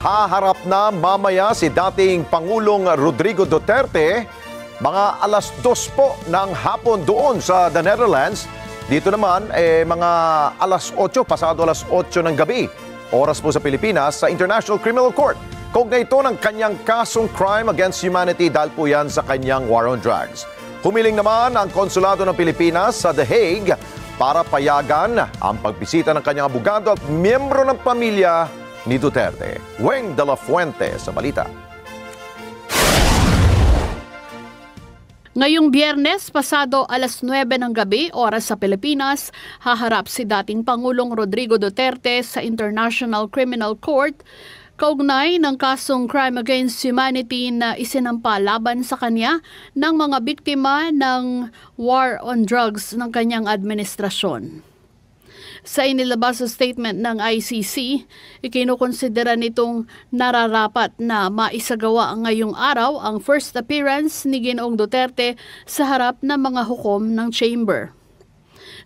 Haharap na mamaya si dating Pangulong Rodrigo Duterte, mga alas 2 po ng hapon doon sa The Netherlands. Dito naman, mga alas 8, pasado alas 8 ng gabi, oras po sa Pilipinas, sa International Criminal Court. Kaugnay ito ng kanyang kasong crime against humanity dahil po yan sa kanyang war on drugs. Humiling naman ang Konsulado ng Pilipinas sa The Hague para payagan ang pagbisita ng kanyang abogado at miyembro ng pamilya ni Duterte. Weng de la Fuente sa balita. Ngayong Biyernes, pasado alas 9 ng gabi, oras sa Pilipinas, haharap si dating Pangulong Rodrigo Duterte sa International Criminal Court kaugnay ng kasong crime against humanity na isinampa laban sa kanya ng mga biktima ng war on drugs ng kanyang administrasyon. Sa inilabas sa statement ng ICC, ikinukonsidera nitong nararapat na maisagawa ngayong araw ang first appearance ni Ginoong Duterte sa harap ng mga hukom ng chamber.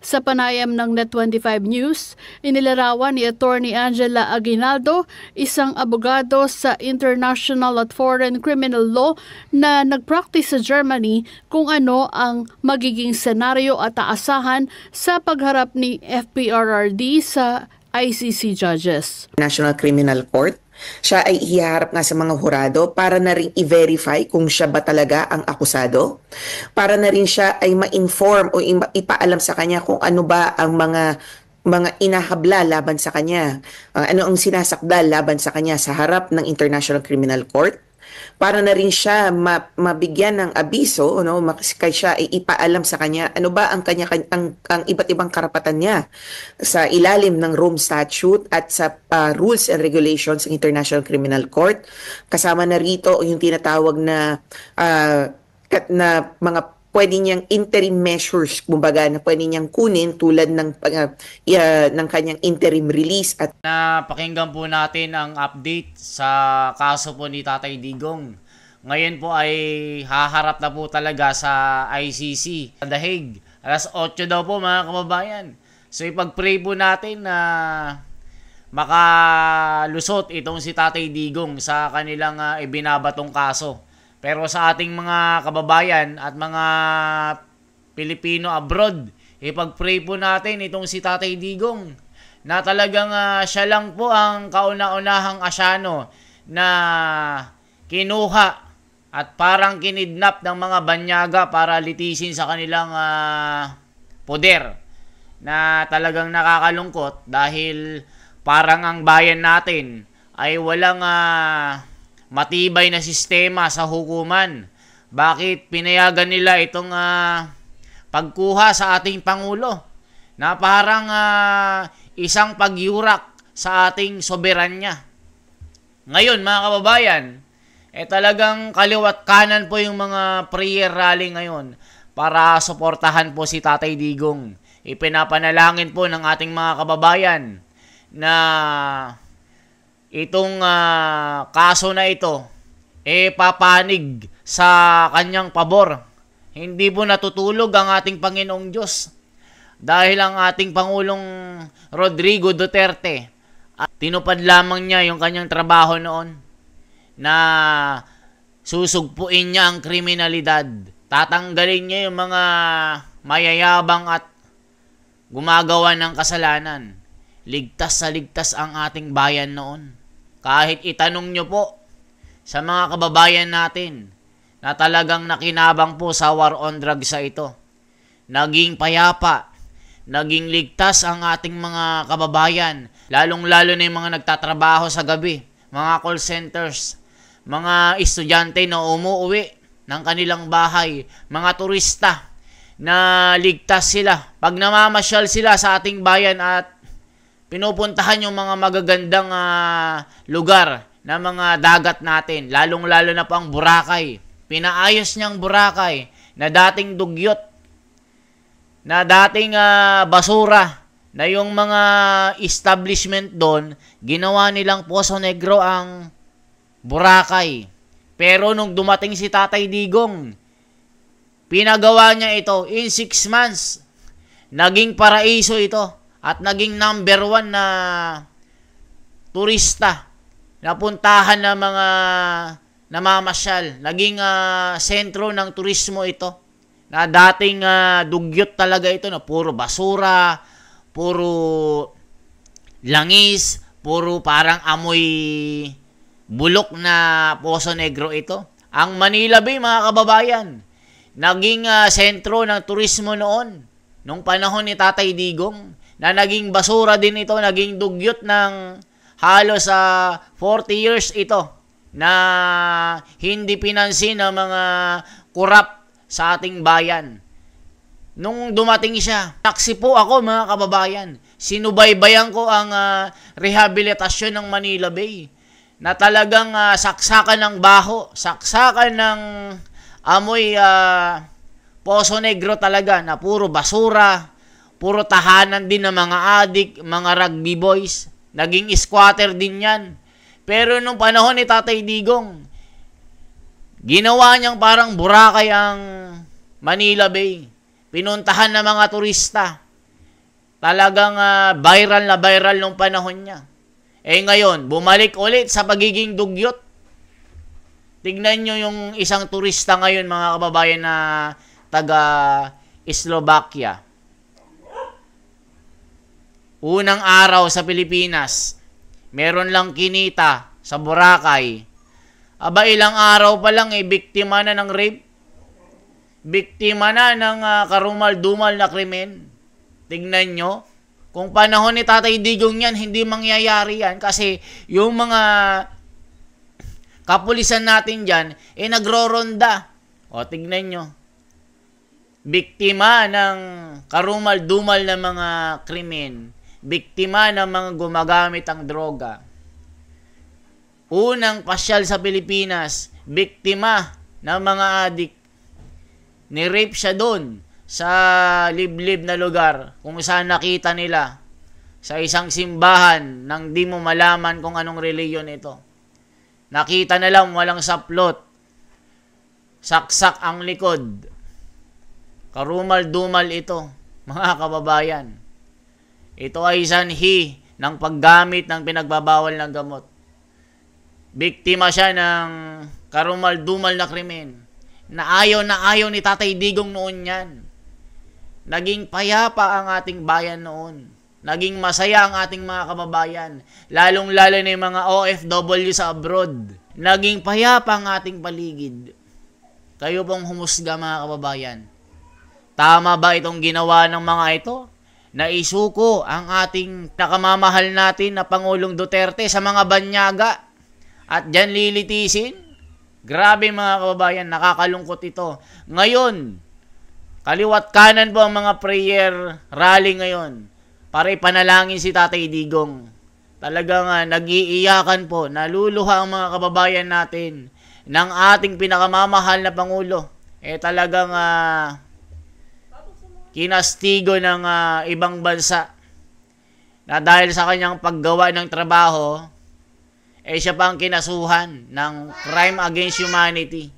Sa panayam ng Net25 News, inilarawan ni Attorney Angela Aguinaldo, isang abogado sa International at Foreign Criminal Law na nagpractice sa Germany, kung ano ang magiging senaryo at aasahan sa pagharap ni FPRRD sa ICC judges. National Criminal Court, siya ay ihaharap nga sa mga hurado para na rin i-verify kung siya ba talaga ang akusado, para na rin siya ay ma-inform o ipaalam sa kanya kung ano ba ang mga inahabla laban sa kanya, ano ang sinasakdal laban sa kanya sa harap ng International Criminal Court, para na rin siya mabigyan ng abiso, no, kaya siya ay ipaalam sa kanya ano ba ang ang iba't ibang karapatan niya sa ilalim ng Rome Statute at sa rules and regulations ng International Criminal Court. Kasama na rito yung tinatawag na mga pwede niyang interim measures, kumbaga, na pwede niyang kunin tulad ng kanyang interim release. At napakinggan po natin ang update sa kaso po ni Tatay Digong. Ngayon po ay haharap na po talaga sa ICC, The Hague. Alas 8 daw po, mga kababayan. So ipag-pray po natin na makalusot itong si Tatay Digong sa kanilang ibinabatong kaso. Pero sa ating mga kababayan at mga Pilipino abroad, ipag-pray po natin itong si Tatay Digong na talagang siya lang po ang kauna-unahang asyano na kinuha at parang kinidnap ng mga banyaga para litisin sa kanilang poder, na talagang nakakalungkot dahil parang ang bayan natin ay walang matibay na sistema sa hukuman. Bakit pinayagan nila itong pagkuha sa ating Pangulo na parang isang pagyurak sa ating soberanya? Ngayon, mga kababayan, talagang kaliwat kanan po yung mga prayer rally ngayon para suportahan po si Tatay Digong. Ipinapanalangin po ng ating mga kababayan na itong kaso na ito papanig sa kanyang pabor. Hindi po natutulog ang ating Panginoong Diyos dahil ang ating Pangulong Rodrigo Duterte tinupad lamang niya yung kanyang trabaho noon na susugpuin niya ang kriminalidad. Tatanggalin niya yung mga mayayabang at gumagawa ng kasalanan. Ligtas sa ligtas ang ating bayan noon. Kahit itanong nyo po sa mga kababayan natin na talagang nakinabang po sa war on drugs sa ito, naging payapa, naging ligtas ang ating mga kababayan, lalong-lalo na yung mga nagtatrabaho sa gabi, mga call centers, mga estudyante na umuwi ng kanilang bahay, mga turista na ligtas sila. Pag namamasyal sila sa ating bayan at pinupuntahan yung mga magagandang lugar na mga dagat natin, lalong-lalo na po ang Boracay. Pinaayos niyang Boracay na dating dugyot, na dating basura, na yung mga establishment doon, ginawa nilang Poso Negro ang Boracay. Pero nung dumating si Tatay Digong, pinagawa niya ito in 6 months. Naging paraiso ito at naging number 1 na turista napuntahan ng mga namamasyal. Naging sentro ng turismo ito. Na dating dugyot talaga ito na puro basura, puro langis, puro parang amoy bulok na Poso Negro ito. Ang Manila Bay, mga kababayan, naging sentro ng turismo noon, nung panahon ni Tatay Digong, na naging basura din ito, naging dugyot ng halos 40 years ito na hindi pinansin ng mga kurap sa ating bayan. Nung dumating siya, taksi po ako, mga kababayan. Sinubaybayan ko ang rehabilitasyon ng Manila Bay na talagang saksakan ng baho, saksakan ng amoy Poso Negro talaga na puro basura, puro tahanan din ng mga adik, mga rugby boys. Naging squatter din yan. Pero nung panahon ni Tatay Digong, ginawa niyang parang Boracay ang Manila Bay. Pinuntahan ng mga turista. Talagang viral na viral nung panahon niya. Ngayon, bumalik ulit sa pagiging dugyot. Tignan nyo yung isang turista ngayon, mga kababayan na taga Slovakia. Unang araw sa Pilipinas, meron lang kinita sa Boracay. Aba, ilang araw pa lang biktima na ng rape. Biktima na ng karumal-dumal na krimen. Tignan nyo. Kung panahon ni Tatay Digong yan, hindi mangyayari yan. Kasi yung mga kapulisan natin dyan, nagro-ronda. O, tignan nyo. Biktima ng karumal-dumal na mga krimen. Biktima ng mga gumagamit ang droga. Unang pasyal sa Pilipinas, biktima ng mga adik. Ni-rape siya doon sa liblib na lugar kung saan nakita nila sa isang simbahan nang di mo malaman kung anong reliyon ito. Nakita na lang walang saplot. Saksak ang likod. Karumal-dumal ito, mga kababayan. Ito ay sanhi ng paggamit ng pinagbabawal ng gamot. Biktima siya ng karumal-dumal na krimen. Na ayaw ni Tatay Digong noon yan. Naging payapa ang ating bayan noon. Naging masaya ang ating mga kababayan. Lalong-lalo na yung mga OFW sa abroad. Naging payapa ang ating paligid. Kayo pong humusga, mga kababayan. Tama ba itong ginawa ng mga ito? Naisuko ang ating nakamamahal natin na Pangulong Duterte sa mga banyaga. At dyan lilitisin? Grabe, mga kababayan, nakakalungkot ito. Ngayon, kaliwat kanan po ang mga prayer rally ngayon para ipanalangin si Tatay Digong. Talagang nag-iiyakan po, naluluha ang mga kababayan natin ng ating pinakamamahal na Pangulo. Talagang kinastigo ng ibang bansa na dahil sa kanyang paggawa ng trabaho, siya pa ang kinasuhan ng crime against humanity.